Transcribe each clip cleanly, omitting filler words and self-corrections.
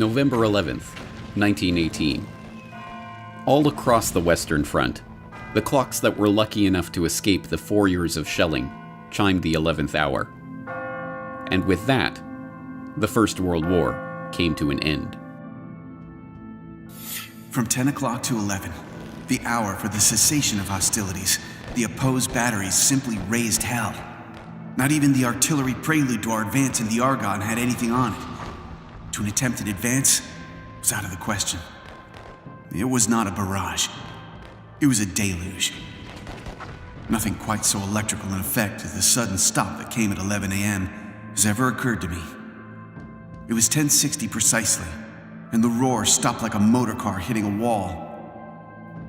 November 11th, 1918. All across the Western Front, the clocks that were lucky enough to escape the 4 years of shelling chimed the 11th hour. And with that, the First World War came to an end. From 10 o'clock to 11, the hour for the cessation of hostilities, the opposed batteries simply raised hell. Not even the artillery prelude to our advance in the Argonne had anything on it. To an attempted advance was out of the question. It was not a barrage. It was a deluge. Nothing quite so electrical in effect as the sudden stop that came at 11 a.m. has ever occurred to me. It was 10:60 precisely, and the roar stopped like a motor car hitting a wall.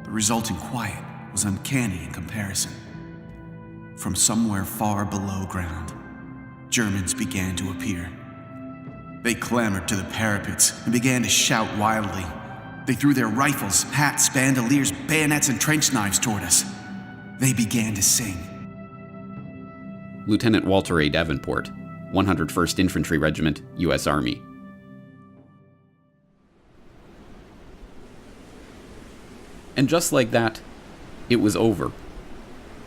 The resulting quiet was uncanny in comparison. From somewhere far below ground, Germans began to appear. They clambered to the parapets and began to shout wildly. They threw their rifles, hats, bandoliers, bayonets, and trench knives toward us. They began to sing. Lieutenant Walter A. Davenport, 101st Infantry Regiment, U.S. Army. And just like that, it was over.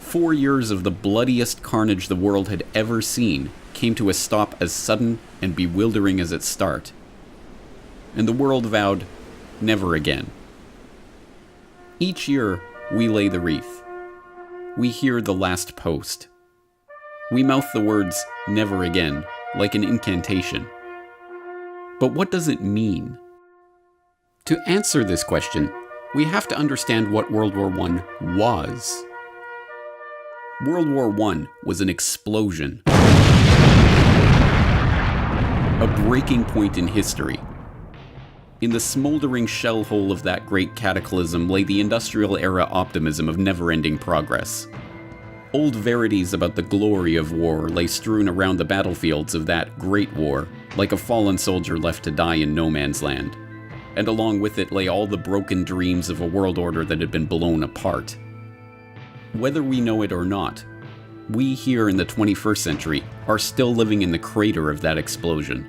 4 years of the bloodiest carnage the world had ever seen came to a stop as sudden and bewildering as its start. And the world vowed, never again. Each year, we lay the wreath. We hear the last post. We mouth the words, never again, like an incantation. But what does it mean? To answer this question, we have to understand what World War I was. World War I was an explosion. A breaking point in history. In the smoldering shell hole of that great cataclysm lay the industrial era optimism of never-ending progress. Old verities about the glory of war lay strewn around the battlefields of that great war, like a fallen soldier left to die in no man's land. And along with it lay all the broken dreams of a world order that had been blown apart. Whether we know it or not, we here in the 21st century are still living in the crater of that explosion,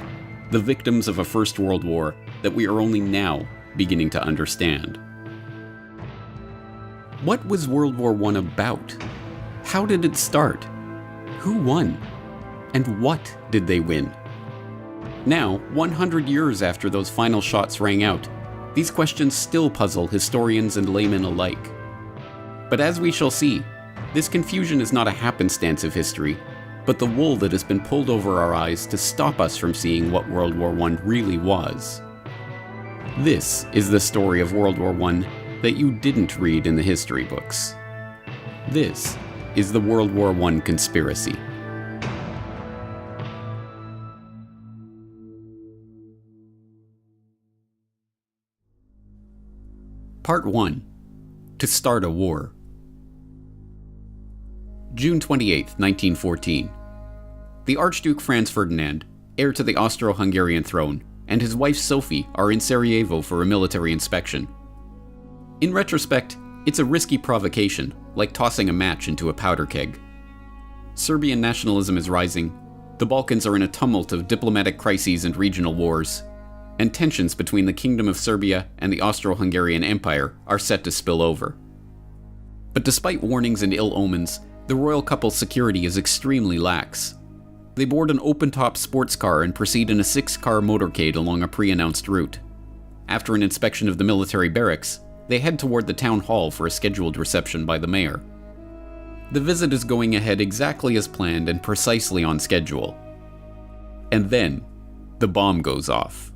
the victims of a First World War that we are only now beginning to understand. What was World War I about? How did it start? Who won? And what did they win? Now, 100 years after those final shots rang out, these questions still puzzle historians and laymen alike. But as we shall see, this confusion is not a happenstance of history, but the wool that has been pulled over our eyes to stop us from seeing what World War I really was. This is the story of World War I that you didn't read in the history books. This is the World War I conspiracy. Part 1. To start a war. June 28, 1914. The Archduke Franz Ferdinand, heir to the Austro-Hungarian throne, and his wife Sophie are in Sarajevo for a military inspection. In retrospect, it's a risky provocation, like tossing a match into a powder keg. Serbian nationalism is rising, the Balkans are in a tumult of diplomatic crises and regional wars, and tensions between the Kingdom of Serbia and the Austro-Hungarian Empire are set to spill over. But despite warnings and ill omens, the royal couple's security is extremely lax. They board an open-top sports car and proceed in a 6-car motorcade along a pre-announced route. After an inspection of the military barracks, they head toward the town hall for a scheduled reception by the mayor. The visit is going ahead exactly as planned and precisely on schedule. And then, the bomb goes off.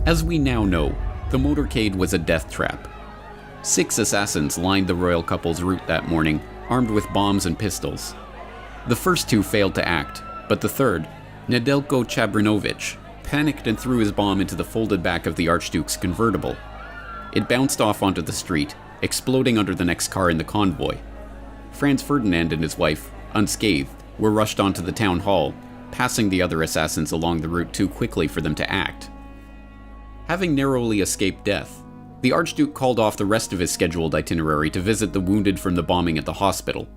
As we now know, the motorcade was a death trap. 6 assassins lined the royal couple's route that morning, armed with bombs and pistols. The first 2 failed to act, but the third, Nedeljko Chabrinovic, panicked and threw his bomb into the folded back of the Archduke's convertible. It bounced off onto the street, exploding under the next car in the convoy. Franz Ferdinand and his wife, unscathed, were rushed onto the town hall, passing the other assassins along the route too quickly for them to act. Having narrowly escaped death, the Archduke called off the rest of his scheduled itinerary to visit the wounded from the bombing at the hospital.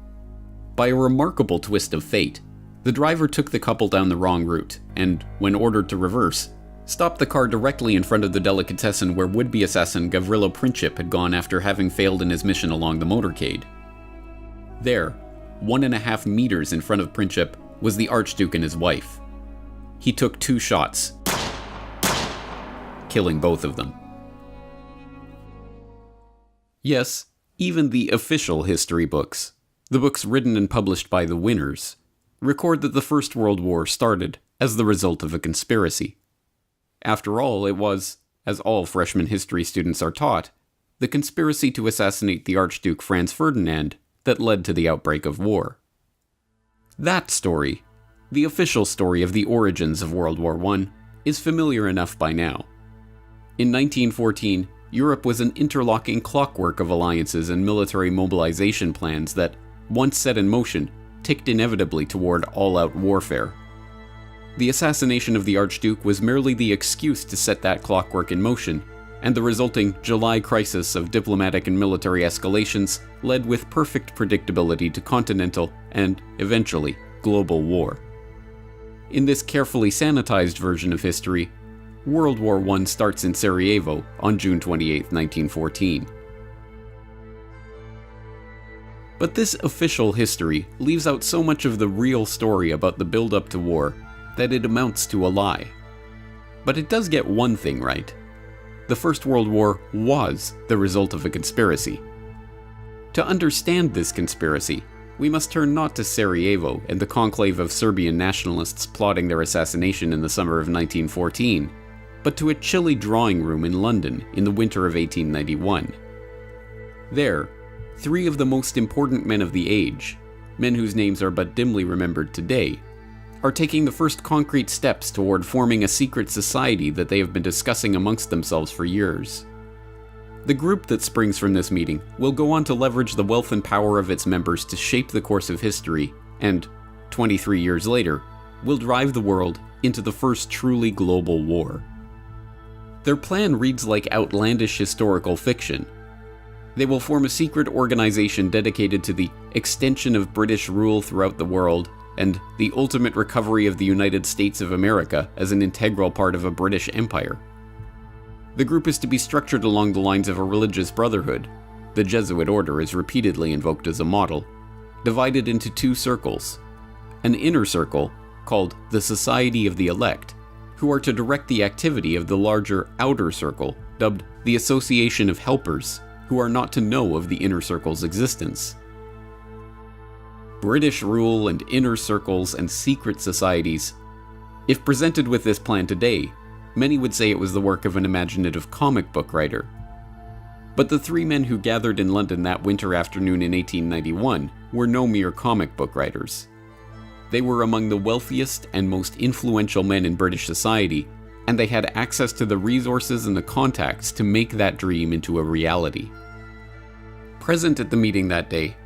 By a remarkable twist of fate, The driver took the couple down the wrong route, and, when ordered to reverse, stopped the car directly in front of the delicatessen where would-be assassin Gavrilo Princip had gone after having failed in his mission along the motorcade. There, 1.5 meters in front of Princip, was the Archduke and his wife. He took 2 shots, killing both of them. Yes, even the official history books, the books written and published by the winners, record that the First World War started as the result of a conspiracy. After all, it was, as all freshman history students are taught, the conspiracy to assassinate the Archduke Franz Ferdinand that led to the outbreak of war. That story, the official story of the origins of World War I, is familiar enough by now. In 1914, Europe was an interlocking clockwork of alliances and military mobilization plans that, once set in motion, ticked inevitably toward all-out warfare. The assassination of the Archduke was merely the excuse to set that clockwork in motion, and the resulting July crisis of diplomatic and military escalations led with perfect predictability to continental and, eventually, global war. In this carefully sanitized version of history, World War I starts in Sarajevo on June 28, 1914. But this official history leaves out so much of the real story about the build-up to war that it amounts to a lie. But it does get one thing right. The First World War was the result of a conspiracy. To understand this conspiracy, we must turn not to Sarajevo and the conclave of Serbian nationalists plotting their assassination in the summer of 1914, but to a chilly drawing room in London in the winter of 1891. There, 3 of the most important men of the age, men whose names are but dimly remembered today, are taking the first concrete steps toward forming a secret society that they have been discussing amongst themselves for years. The group that springs from this meeting will go on to leverage the wealth and power of its members to shape the course of history, and, 23 years later, will drive the world into the first truly global war. Their plan reads like outlandish historical fiction. They will form a secret organization dedicated to the extension of British rule throughout the world and the ultimate recovery of the United States of America as an integral part of a British empire. The group is to be structured along the lines of a religious brotherhood. The Jesuit order is repeatedly invoked as a model, divided into 2 circles. An inner circle, called the Society of the Elect, who are to direct the activity of the larger outer circle, dubbed the Association of Helpers, who are not to know of the inner circle's existence. British rule and inner circles and secret societies. If presented with this plan today, many would say it was the work of an imaginative comic book writer. But the 3 men who gathered in London that winter afternoon in 1891 were no mere comic book writers. They were among the wealthiest and most influential men in British society, and they had access to the resources and the contacts to make that dream into a reality. Present at the meeting that day,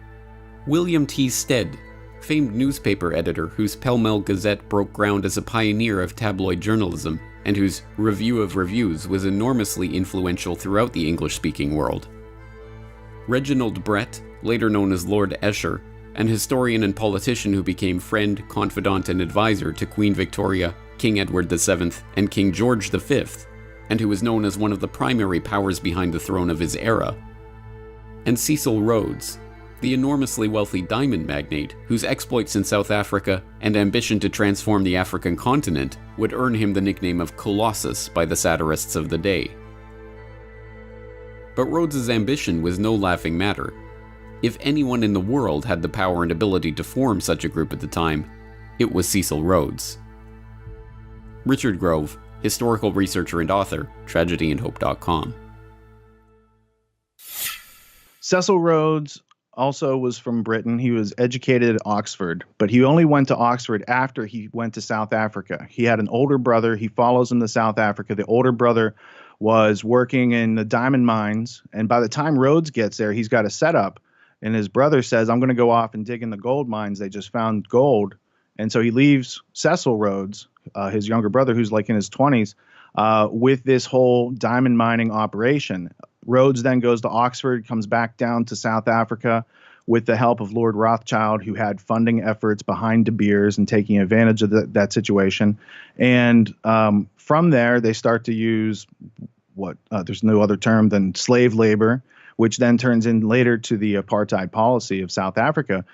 William T. Stead, famed newspaper editor whose Pall Mall Gazette broke ground as a pioneer of tabloid journalism and whose Review of Reviews was enormously influential throughout the English-speaking world. Reginald Brett, later known as Lord Esher, an historian and politician who became friend, confidant, and advisor to Queen Victoria, King Edward VII, and King George V, and who was known as one of the primary powers behind the throne of his era. And Cecil Rhodes, the enormously wealthy diamond magnate whose exploits in South Africa and ambition to transform the African continent would earn him the nickname of Colossus by the satirists of the day. But Rhodes's ambition was no laughing matter. If anyone in the world had the power and ability to form such a group at the time, it was Cecil Rhodes. Richard Grove, historical researcher and author, TragedyAndHope.com. Cecil Rhodes also was from Britain. He was educated at Oxford, but he only went to Oxford after he went to South Africa. He had an older brother. He follows him to South Africa. The older brother was working in the diamond mines, and by the time Rhodes gets there, he's got a setup, and his brother says, I'm going to go off and dig in the gold mines. They just found gold. And so he leaves Cecil Rhodes, his younger brother, who's like in his 20s, with this whole diamond mining operation. Rhodes then goes to Oxford, comes back down to South Africa, with the help of Lord Rothschild, who had funding efforts behind De Beers and taking advantage of that situation. And from there, they start to use there's no other term than slave labor, which then turns in later to the apartheid policy of South Africa.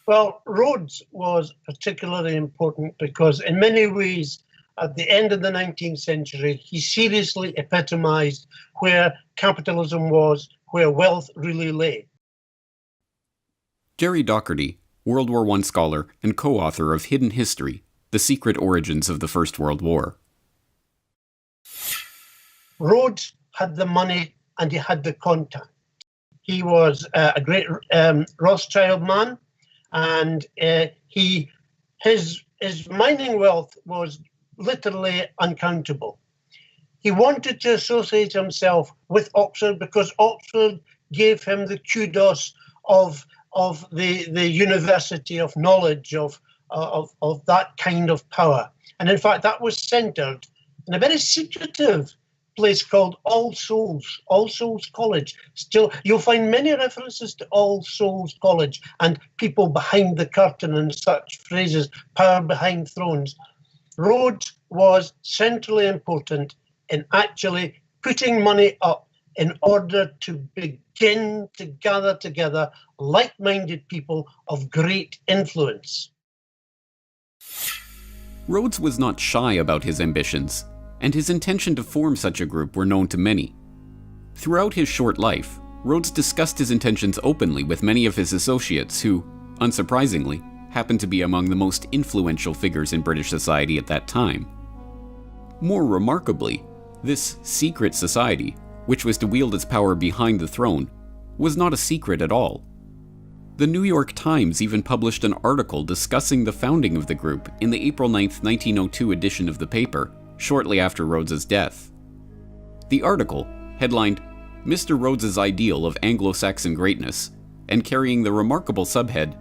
Well, Rhodes was particularly important because in many ways, at the end of the 19th century, he seriously epitomized where capitalism was, where wealth really lay. Jerry Docherty, World War I scholar and co-author of Hidden History, The Secret Origins of the First World War. Rhodes had the money and he had the contact. He was a great Rothschild man, and his mining wealth was literally uncountable. He wanted to associate himself with Oxford because Oxford gave him the kudos of the university of knowledge, of that kind of power. And in fact, that was centered in a very secretive place called All Souls College. Still, you'll find many references to All Souls College and people behind the curtain and such phrases, power behind thrones. Rhodes was centrally important in actually putting money up in order to begin to gather together like-minded people of great influence. Rhodes was not shy about his ambitions, and his intention to form such a group were known to many. Throughout his short life, Rhodes discussed his intentions openly with many of his associates who, unsurprisingly, happened to be among the most influential figures in British society at that time. More remarkably, this secret society, which was to wield its power behind the throne, was not a secret at all. The New York Times even published an article discussing the founding of the group in the April 9, 1902 edition of the paper, shortly after Rhodes's death. The article, headlined "Mr. Rhodes's Ideal of Anglo-Saxon Greatness," and carrying the remarkable subhead,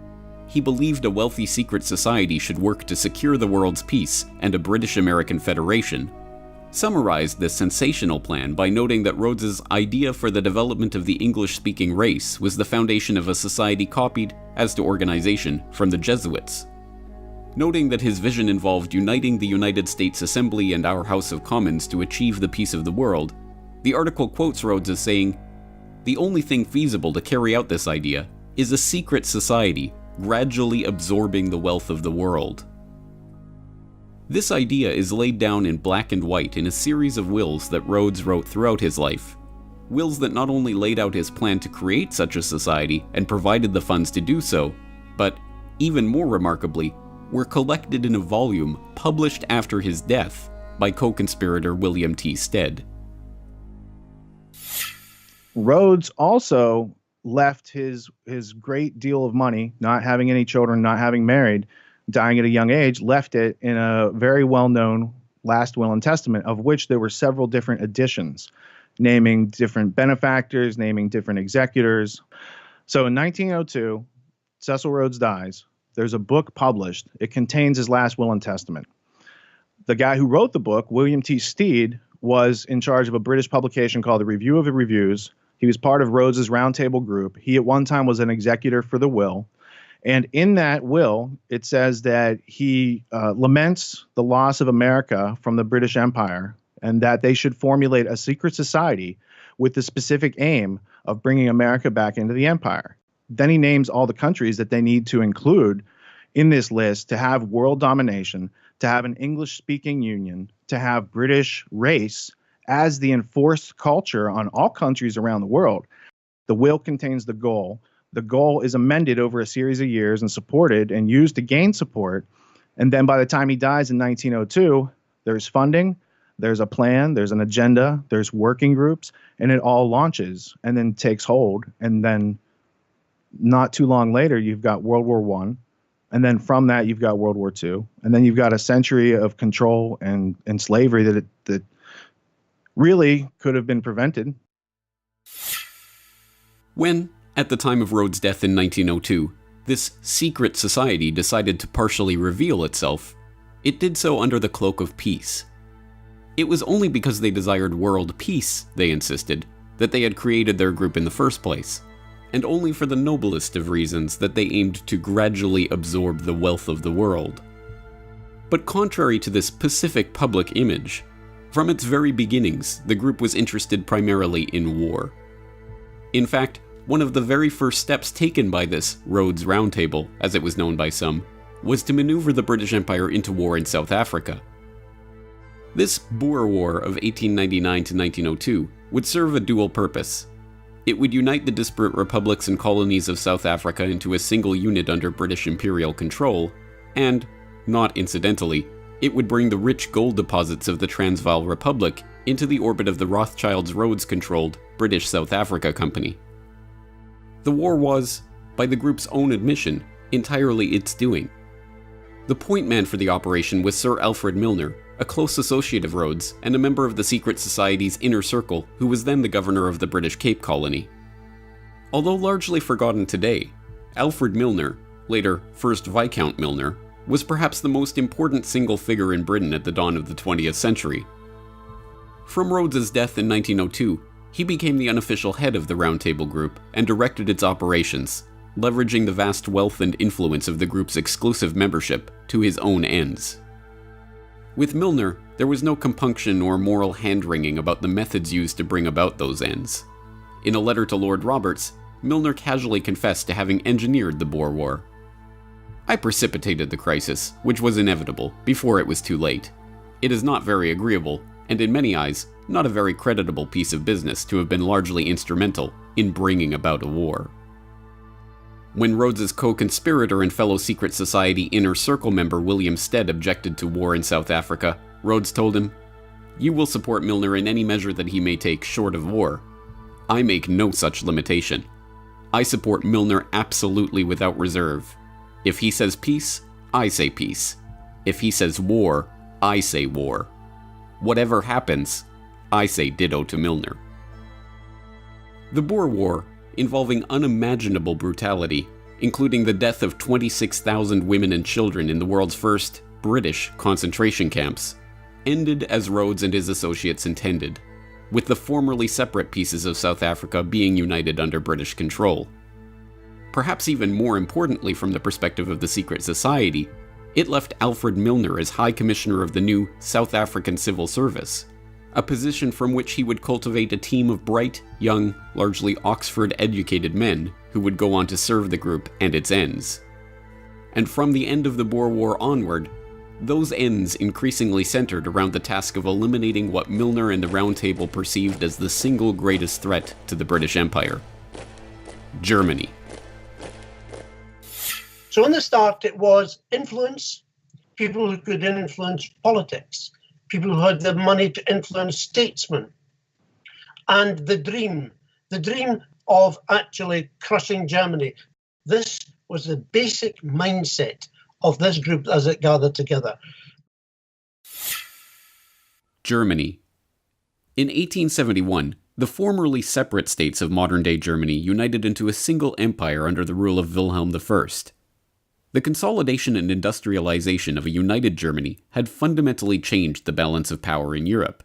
"He believed a wealthy secret society should work to secure the world's peace and a British-American federation," summarized this sensational plan by noting that Rhodes's idea for the development of the English-speaking race was the foundation of a society copied, as to organization, from the Jesuits. Noting that his vision involved uniting the United States Assembly and our House of Commons to achieve the peace of the world, the article quotes Rhodes as saying, "The only thing feasible to carry out this idea is a secret society gradually absorbing the wealth of the world." This idea is laid down in black and white in a series of wills that Rhodes wrote throughout his life. Wills that not only laid out his plan to create such a society and provided the funds to do so, but, even more remarkably, were collected in a volume published after his death by co-conspirator William T. Stead. Rhodes also left his great deal of money, not having any children, not having married, dying at a young age, left it in a very well-known last will and testament, of which there were several different editions, naming different benefactors, naming different executors. So in 1902, Cecil Rhodes dies. There's a book published. It contains his last will and testament. The guy who wrote the book, William T. Stead, was in charge of a British publication called the Review of the Reviews. He was part of Rhodes's roundtable group. He at one time was an executor for the will. And in that will, it says that he laments the loss of America from the British Empire and that they should formulate a secret society with the specific aim of bringing America back into the empire. Then he names all the countries that they need to include in this list to have world domination, to have an English-speaking union, to have British race as the enforced culture on all countries around the world. The will contains the goal. The goal is amended over a series of years and supported and used to gain support. And then by the time he dies in 1902, there's funding, there's a plan, there's an agenda, there's working groups, and it all launches and then takes hold. And then not too long later, you've got World War I. And then from that, you've got World War II. And then you've got a century of control and slavery that really could have been prevented. When, at the time of Rhodes' death in 1902, this secret society decided to partially reveal itself, it did so under the cloak of peace. It was only because they desired world peace, they insisted, that they had created their group in the first place. and only for the noblest of reasons that they aimed to gradually absorb the wealth of the world. But contrary to this pacific public image, from its very beginnings, the group was interested primarily in war. In fact, one of the very first steps taken by this Rhodes Round Table, as it was known by some, was to maneuver the British Empire into war in South Africa. This Boer War of 1899 to 1902 would serve a dual purpose. It would unite the disparate republics and colonies of South Africa into a single unit under British imperial control, and, not incidentally, it would bring the rich gold deposits of the Transvaal Republic into the orbit of the Rothschilds Rhodes-controlled British South Africa Company. The war was, by the group's own admission, entirely its doing. The point man for the operation was Sir Alfred Milner, a close associate of Rhodes and a member of the secret society's inner circle who was then the governor of the British Cape Colony. Although largely forgotten today, Alfred Milner, later First Viscount Milner, was perhaps the most important single figure in Britain at the dawn of the 20th century. From Rhodes's death in 1902, he became the unofficial head of the Round Table Group and directed its operations, leveraging the vast wealth and influence of the group's exclusive membership to his own ends. With Milner, there was no compunction or moral hand-wringing about the methods used to bring about those ends. In a letter to Lord Roberts, Milner casually confessed to having engineered the Boer War. "I precipitated the crisis, which was inevitable, before it was too late. It is not very agreeable, and in many eyes, not a very creditable piece of business to have been largely instrumental in bringing about a war." When Rhodes's co-conspirator and fellow secret society Inner Circle member William Stead objected to war in South Africa, Rhodes told him, "You will support Milner in any measure that he may take short of war. I make no such limitation. I support Milner absolutely without reserve. If he says peace, I say peace. If he says war, I say war. Whatever happens, I say ditto to Milner." The Boer War, involving unimaginable brutality, including the death of 26,000 women and children in the world's first British concentration camps, ended as Rhodes and his associates intended, with the formerly separate pieces of South Africa being united under British control. Perhaps even more importantly from the perspective of the secret society, it left Alfred Milner as High Commissioner of the new South African Civil Service, a position from which he would cultivate a team of bright, young, largely Oxford-educated men who would go on to serve the group and its ends. And from the end of the Boer War onward, those ends increasingly centered around the task of eliminating what Milner and the Round Table perceived as the single greatest threat to the British Empire: Germany. So in the start, it was influence, people who could influence politics, people who had the money to influence statesmen, and the dream of actually crushing Germany. This was the basic mindset of this group as it gathered together. Germany. In 1871, the formerly separate states of modern-day Germany united into a single empire under the rule of Wilhelm I. The consolidation and industrialization of a united Germany had fundamentally changed the balance of power in Europe.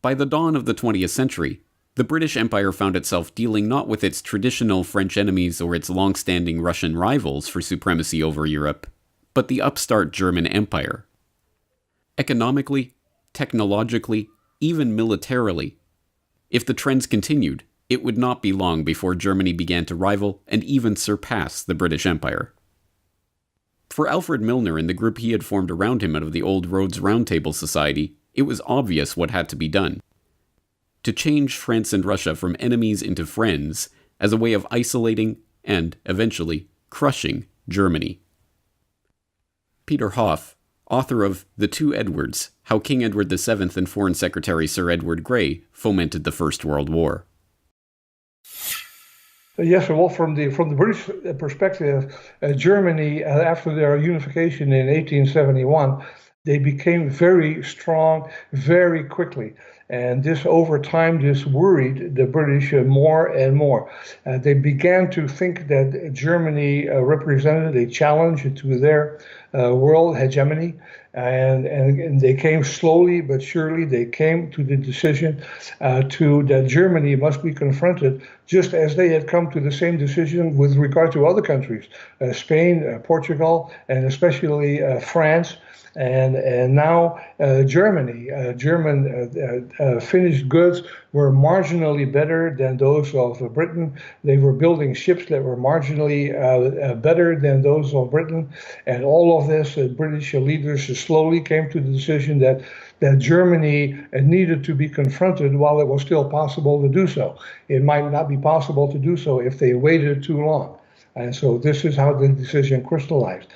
By the dawn of the 20th century, the British Empire found itself dealing not with its traditional French enemies or its long-standing Russian rivals for supremacy over Europe, but the upstart German Empire. Economically, technologically, even militarily, if the trends continued, it would not be long before Germany began to rival and even surpass the British Empire. For Alfred Milner and the group he had formed around him out of the old Rhodes Round Table Society, it was obvious what had to be done. To change France and Russia from enemies into friends as a way of isolating and, eventually, crushing Germany. Peter Hoff, author of The Two Edwards, How King Edward VII and Foreign Secretary Sir Edward Grey Fomented the First World War. Yes, well, from the British perspective, Germany, after their unification in 1871, they became very strong very quickly. And this, over time, this worried the British more and more. They began to think that Germany represented a challenge to their world hegemony. And they came slowly but surely. They came to the decision that Germany must be confronted, just as they had come to the same decision with regard to other countries, Spain, Portugal, and especially France. And now Germany. German finished goods were marginally better than those of Britain. They were building ships that were marginally better than those of Britain. And all of this, British leaders slowly came to the decision that Germany needed to be confronted while it was still possible to do so. It might not be possible to do so if they waited too long. And so this is how the decision crystallized.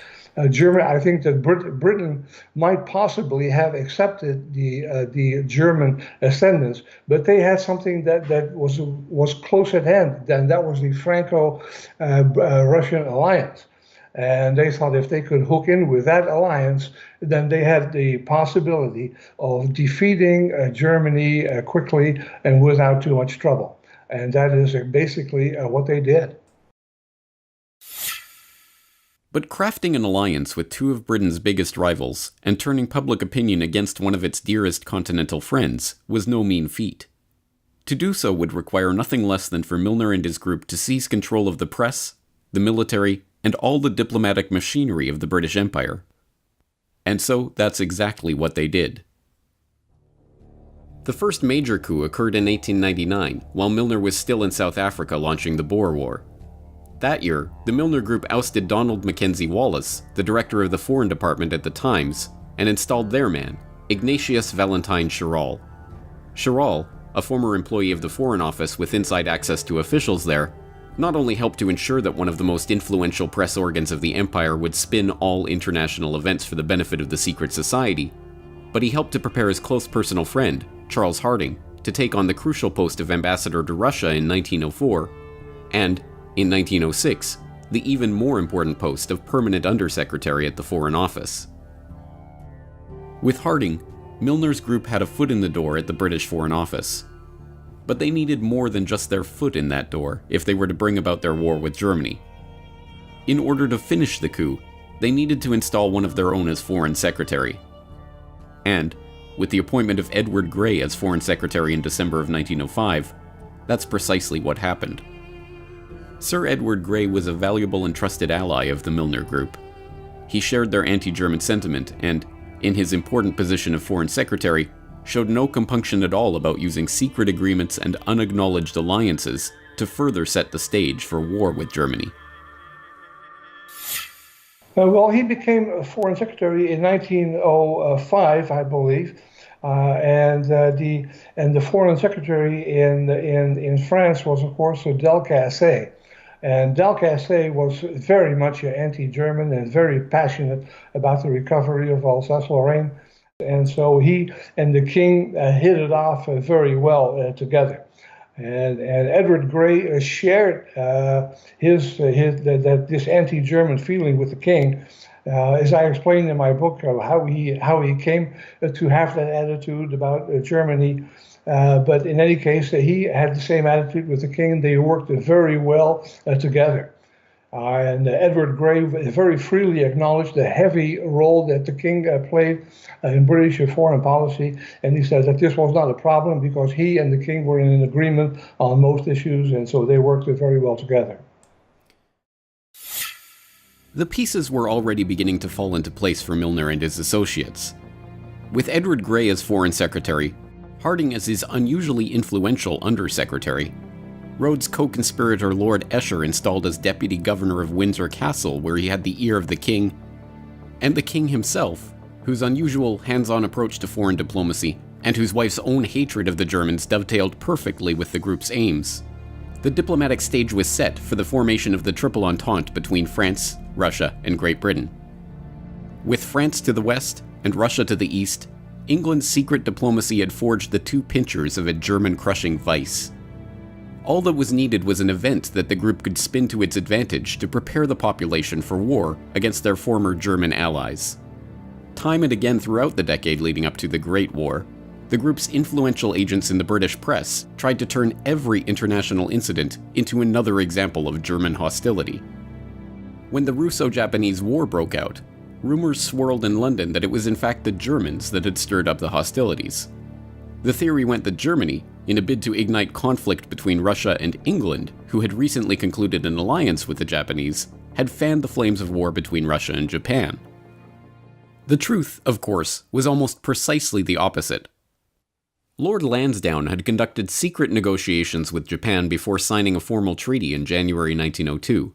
Germany, I think that Britain might possibly have accepted the German ascendance, but they had something that was close at hand. Then that was the Franco-Russian alliance, and they thought if they could hook in with that alliance, then they had the possibility of defeating Germany quickly and without too much trouble. And that is basically what they did. But crafting an alliance with two of Britain's biggest rivals and turning public opinion against one of its dearest continental friends was no mean feat. To do so would require nothing less than for Milner and his group to seize control of the press, the military, and all the diplomatic machinery of the British Empire. And so that's exactly what they did. The first major coup occurred in 1899, while Milner was still in South Africa launching the Boer War. That year, the Milner Group ousted Donald Mackenzie Wallace, the director of the Foreign Department at the Times, and installed their man, Ignatius Valentine Schirral. Schirral, a former employee of the Foreign Office with inside access to officials there, not only helped to ensure that one of the most influential press organs of the empire would spin all international events for the benefit of the secret society, but he helped to prepare his close personal friend, Charles Harding, to take on the crucial post of ambassador to Russia in 1904, and, in 1906, the even more important post of permanent undersecretary at the Foreign Office. With Harding, Milner's group had a foot in the door at the British Foreign Office. But they needed more than just their foot in that door if they were to bring about their war with Germany. In order to finish the coup, they needed to install one of their own as Foreign Secretary. And, with the appointment of Edward Grey as Foreign Secretary in December of 1905, that's precisely what happened. Sir Edward Grey was a valuable and trusted ally of the Milner Group. He shared their anti-German sentiment and, in his important position of Foreign Secretary, showed no compunction at all about using secret agreements and unacknowledged alliances to further set the stage for war with Germany. Well, he became Foreign Secretary in 1905, I believe, and the Foreign Secretary in France was, of course, Delcasse. And Delcasse was very much anti-German and very passionate about the recovery of Alsace-Lorraine. And so he and the king hit it off very well together. And Edward Grey shared this anti-German feeling with the king, as I explained in my book, how he came to have that attitude about Germany. But in any case, he had the same attitude with the king. They worked very well together. And Edward Grey very freely acknowledged the heavy role that the king played in British foreign policy. And he said that this was not a problem because he and the king were in an agreement on most issues, and so they worked very well together. The pieces were already beginning to fall into place for Milner and his associates. With Edward Grey as Foreign Secretary, Harding as his unusually influential undersecretary, Rhodes' co-conspirator Lord Esher installed as Deputy Governor of Windsor Castle, where he had the ear of the king, and the king himself, whose unusual hands-on approach to foreign diplomacy and whose wife's own hatred of the Germans dovetailed perfectly with the group's aims. The diplomatic stage was set for the formation of the Triple Entente between France, Russia, and Great Britain. With France to the west and Russia to the east, England's secret diplomacy had forged the two pincers of a German-crushing vice. All that was needed was an event that the group could spin to its advantage to prepare the population for war against their former German allies. Time and again throughout the decade leading up to the Great War, the group's influential agents in the British press tried to turn every international incident into another example of German hostility. When the Russo-Japanese War broke out, rumors swirled in London that it was in fact the Germans that had stirred up the hostilities. The theory went that Germany, in a bid to ignite conflict between Russia and England, who had recently concluded an alliance with the Japanese, had fanned the flames of war between Russia and Japan. The truth, of course, was almost precisely the opposite. Lord Lansdowne had conducted secret negotiations with Japan before signing a formal treaty in January 1902.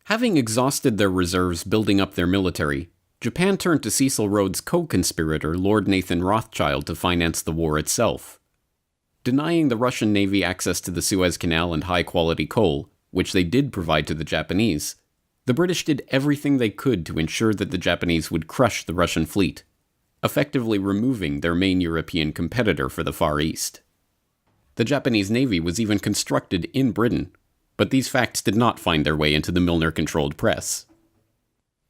Having exhausted their reserves building up their military, Japan turned to Cecil Rhodes' co-conspirator Lord Nathan Rothschild to finance the war itself. Denying the Russian Navy access to the Suez Canal and high-quality coal, which they did provide to the Japanese, the British did everything they could to ensure that the Japanese would crush the Russian fleet, effectively removing their main European competitor for the Far East. The Japanese Navy was even constructed in Britain, but these facts did not find their way into the Milner-controlled press.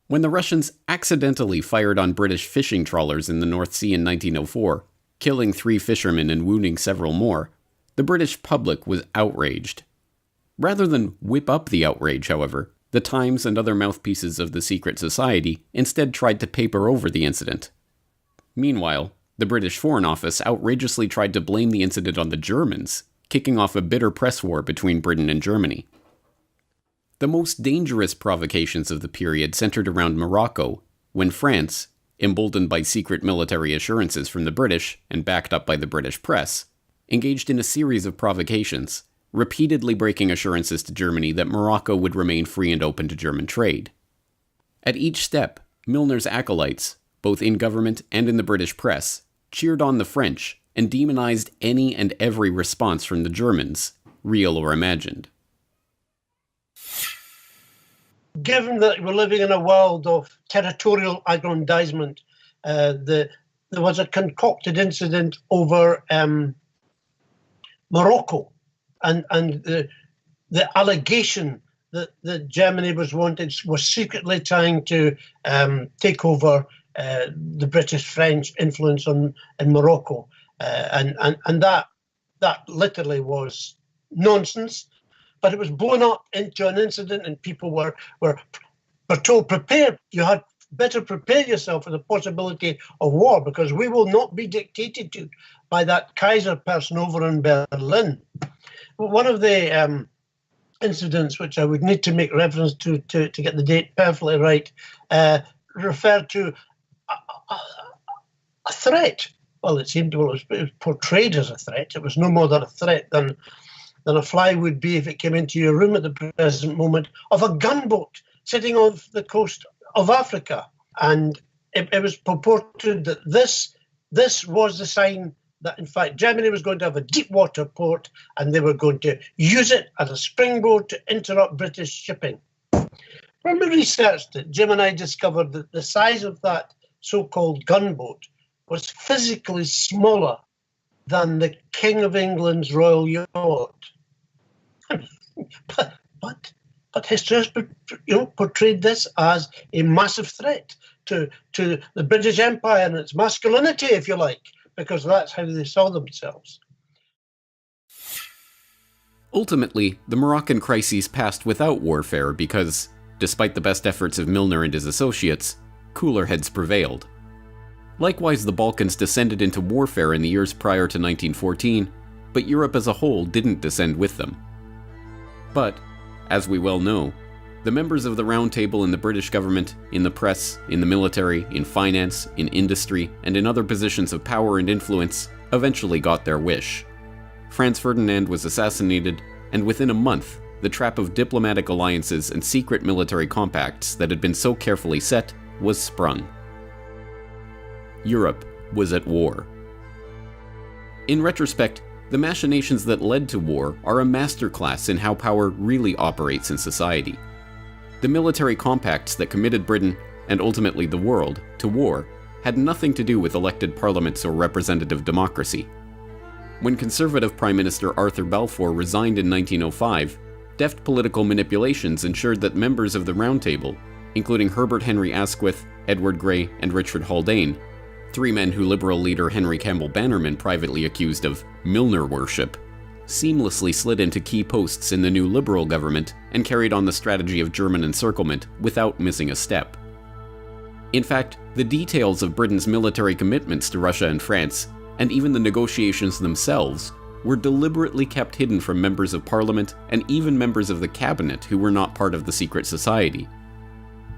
When the Russians accidentally fired on British fishing trawlers in the North Sea in 1904, killing 3 fishermen and wounding several more, the British public was outraged. Rather than whip up the outrage, however, the Times and other mouthpieces of the secret society instead tried to paper over the incident. Meanwhile, the British Foreign Office outrageously tried to blame the incident on the Germans, kicking off a bitter press war between Britain and Germany. The most dangerous provocations of the period centered around Morocco, when France, emboldened by secret military assurances from the British and backed up by the British press, engaged in a series of provocations, repeatedly breaking assurances to Germany that Morocco would remain free and open to German trade. At each step, Milner's acolytes, both in government and in the British press, cheered on the French and demonized any and every response from the Germans, real or imagined. Given that we're living in a world of territorial aggrandizement, there was a concocted incident over Morocco, and the allegation that Germany was secretly trying to take over the British-French influence in Morocco, and that literally was nonsense. But it was blown up into an incident, and people were told, prepare. You had better prepare yourself for the possibility of war, because we will not be dictated to by that Kaiser person over in Berlin. One of the incidents, which I would need to make reference to get the date perfectly right, referred to a threat. Well, it was portrayed as a threat. It was no more than a threat than a fly would be if it came into your room at the present moment, of a gunboat sitting off the coast of Africa. And it was purported that this was the sign that, in fact, Germany was going to have a deep water port and they were going to use it as a springboard to interrupt British shipping. When we researched it, Jim and I discovered that the size of that so-called gunboat was physically smaller than the King of England's royal yacht. But history has portrayed this as a massive threat to the British Empire and its masculinity, if you like, because that's how they saw themselves. Ultimately, the Moroccan crises passed without warfare because, despite the best efforts of Milner and his associates, cooler heads prevailed. Likewise, the Balkans descended into warfare in the years prior to 1914, but Europe as a whole didn't descend with them. But, as we well know, the members of the Round Table in the British government, in the press, in the military, in finance, in industry, and in other positions of power and influence eventually got their wish. Franz Ferdinand was assassinated, and within a month, the trap of diplomatic alliances and secret military compacts that had been so carefully set was sprung. Europe was at war. In retrospect, the machinations that led to war are a masterclass in how power really operates in society. The military compacts that committed Britain, and ultimately the world, to war had nothing to do with elected parliaments or representative democracy. When Conservative Prime Minister Arthur Balfour resigned in 1905, deft political manipulations ensured that members of the Round Table, including Herbert Henry Asquith, Edward Grey, and Richard Haldane, three men who Liberal leader Henry Campbell Bannerman privately accused of Milner worship, seamlessly slid into key posts in the new Liberal government and carried on the strategy of German encirclement without missing a step. In fact, the details of Britain's military commitments to Russia and France, and even the negotiations themselves, were deliberately kept hidden from members of parliament and even members of the cabinet who were not part of the secret society.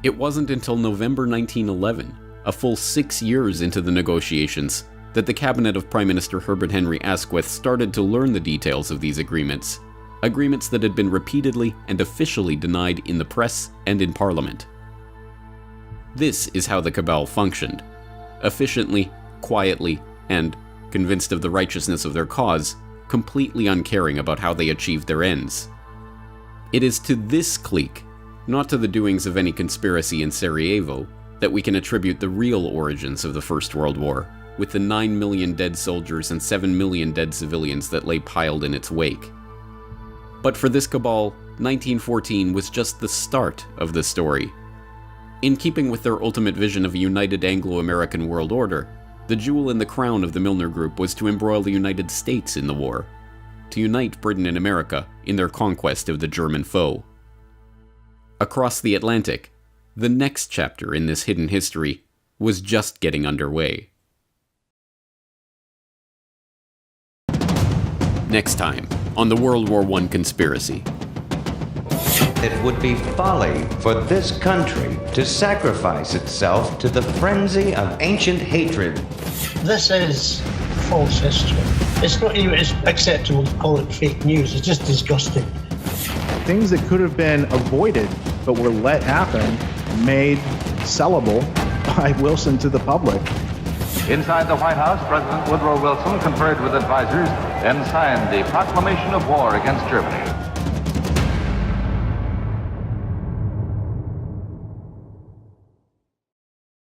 It wasn't until November 1911, a full 6 years into the negotiations, that the cabinet of Prime Minister Herbert Henry Asquith started to learn the details of these agreements that had been repeatedly and officially denied in the press and in Parliament. This is how the cabal functioned: efficiently, quietly, and, convinced of the righteousness of their cause, completely uncaring about how they achieved their ends. It is to this clique, not to the doings of any conspiracy in Sarajevo, that we can attribute the real origins of the First World War, with the 9 million dead soldiers and 7 million dead civilians that lay piled in its wake. But for this cabal, 1914 was just the start of the story. In keeping with their ultimate vision of a united Anglo-American world order, the jewel in the crown of the Milner Group was to embroil the United States in the war, to unite Britain and America in their conquest of the German foe. Across the Atlantic, the next chapter in this hidden history was just getting underway. Next time on the World War I Conspiracy. It would be folly for this country to sacrifice itself to the frenzy of ancient hatred. This is false history. It's not even acceptable to call it fake news. It's just disgusting. Things that could have been avoided but were let happen, made sellable by Wilson to the public. Inside the White House, President Woodrow Wilson conferred with advisors and signed the proclamation of war against Germany.